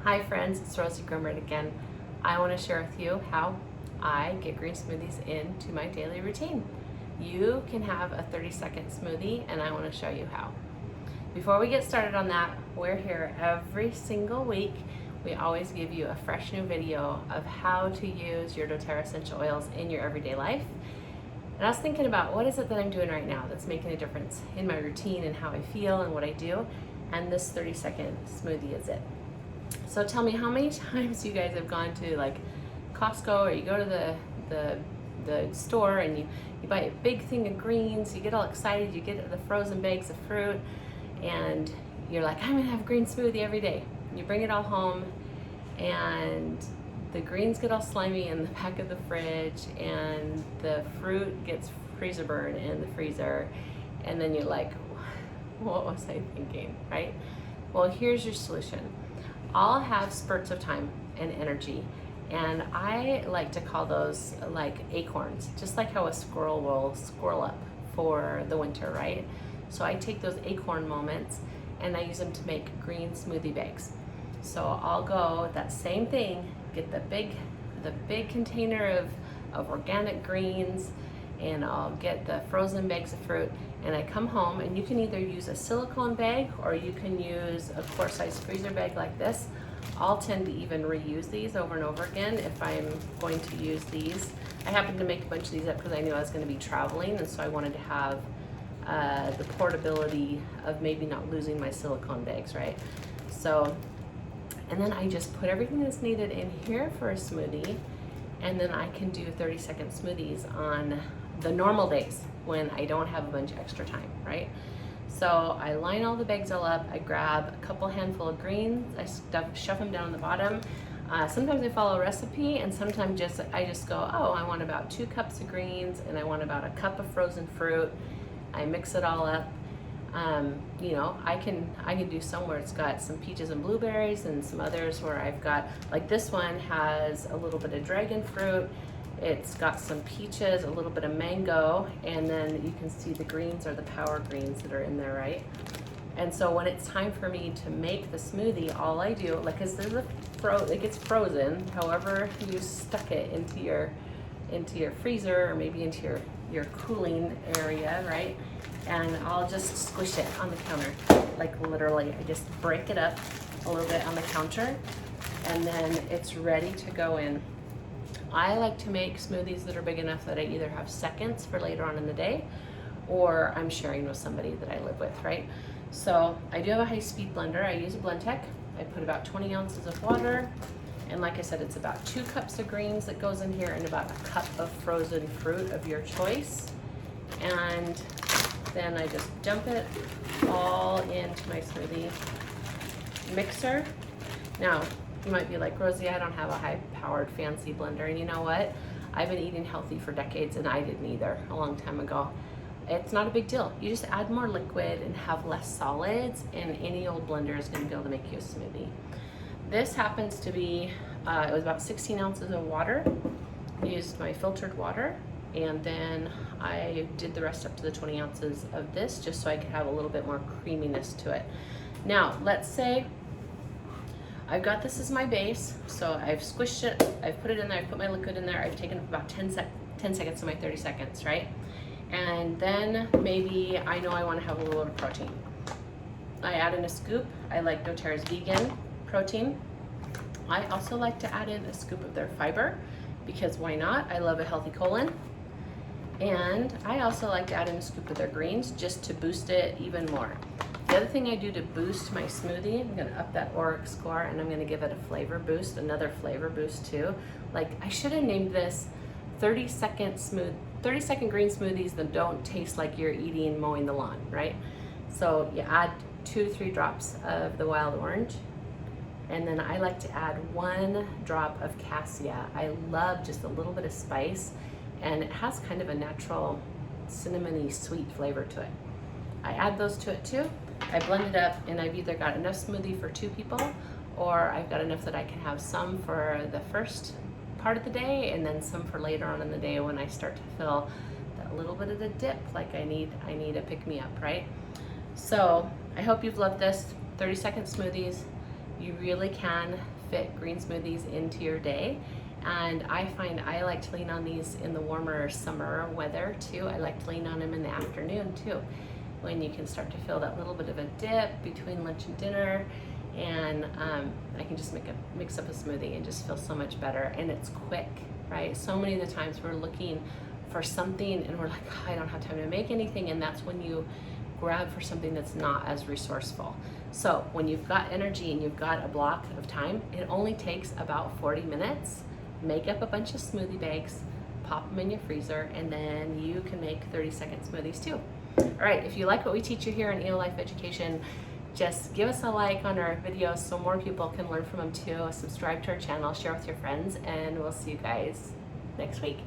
Hi friends, it's Rosie Gremmert again. I want to share with you how I get green smoothies into my daily routine. You can have a 30-second smoothie and I want to show you how. Before we get started on that, we're here every single week. We always give you a fresh new video of how to use your doTERRA essential oils in your everyday life. And I was thinking about what is it that I'm doing right now that's making a difference in my routine and how I feel and what I do, and this 30-second smoothie is it. So tell me how many times you guys have gone to like Costco, or you go to the store and you buy a big thing of greens, you get all excited, you get the frozen bags of fruit, and you're like, I'm gonna have a green smoothie every day. You bring it all home and the greens get all slimy in the back of the fridge and the fruit gets freezer burn in the freezer, and then you're like, what was I thinking, right? Well, here's your solution. All have spurts of time and energy, and I like to call those like acorns, just like how a squirrel will squirrel up for the winter, right? So I take those acorn moments and I use them to make green smoothie bags. So I'll go that same thing, get the big container of organic greens, and I'll get the frozen bags of fruit, and I come home, and you can either use a silicone bag or you can use a quart-sized freezer bag like this. I'll tend to even reuse these over and over again if I'm going to use these. I happened to make a bunch of these up because I knew I was going to be traveling, and so I wanted to have the portability of maybe not losing my silicone bags, right? So, and then I just put everything that's needed in here for a smoothie, and then I can do 30-second smoothies on the normal days when I don't have a bunch of extra time, right? So I line all the bags all up, I grab a couple handful of greens, I shove them down the bottom. Sometimes I follow a recipe, and sometimes I just go, oh, I want about 2 cups of greens and I want about a cup of frozen fruit. I mix it all up. You know, I can do some where it's got some peaches and blueberries, and some others where I've got, like this one has a little bit of dragon fruit, it's got some peaches, a little bit of mango, and then you can see the greens are the power greens that are in there, right? And so when it's time for me to make the smoothie, all I do, like, cause there's it gets frozen, however you stuck it into your freezer or maybe into your cooling area, right? And I'll just squish it on the counter. Like literally, I just break it up a little bit on the counter, and then it's ready to go in. I like to make smoothies that are big enough that I either have seconds for later on in the day, or I'm sharing with somebody that I live with, right? So I do have a high-speed blender. I use a Blendtec. I put about 20 ounces of water, and like I said, it's about 2 cups of greens that goes in here and about a cup of frozen fruit of your choice. And then I just dump it all into my smoothie mixer. Now, you might be like, Rosie, I don't have a high-powered fancy blender, and you know what? I've been eating healthy for decades, and I didn't either a long time ago. It's not a big deal. You just add more liquid and have less solids, and any old blender is going to be able to make you a smoothie. This happens to be, it was about 16 ounces of water. I used my filtered water, and then I did the rest up to the 20 ounces of this just so I could have a little bit more creaminess to it. Now, let's say I've got this as my base, so I've squished it, I've put it in there, I've put my liquid in there, I've taken about 10 seconds to my 30 seconds, right? And then maybe I know I want to have a little bit of protein. I add in a scoop. I like doTERRA's vegan protein. I also like to add in a scoop of their fiber, because why not? I love a healthy colon. And I also like to add in a scoop of their greens just to boost it even more. The other thing I do to boost my smoothie, I'm gonna up that ORAC score, and I'm gonna give it a flavor boost, another flavor boost too. Like, I should have named this 30-second green smoothies that don't taste like you're eating mowing the lawn, right? So you add 2 to 3 drops of the wild orange, and then I like to add 1 drop of cassia. I love just a little bit of spice, and it has kind of a natural cinnamony sweet flavor to it. I add those to it too. I blend it up, and I've either got enough smoothie for 2 people, or I've got enough that I can have some for the first part of the day and then some for later on in the day when I start to feel that little bit of the dip, like I need a pick-me-up, right? So I hope you've loved this 30-second smoothies. You really can fit green smoothies into your day. And I find I like to lean on these in the warmer summer weather too. I like to lean on them in the afternoon too, when you can start to feel that little bit of a dip between lunch and dinner. And I can just mix up a smoothie and just feel so much better. And it's quick, right? So many of the times we're looking for something and we're like, oh, I don't have time to make anything. And that's when you grab for something that's not as resourceful. So when you've got energy and you've got a block of time, it only takes about 40 minutes. Make up a bunch of smoothie bags, pop them in your freezer, and then you can make 30-second smoothies too. All right, if you like what we teach you here in EO Life Education, just give us a like on our videos so more people can learn from them too. Subscribe to our channel, share with your friends, and we'll see you guys next week.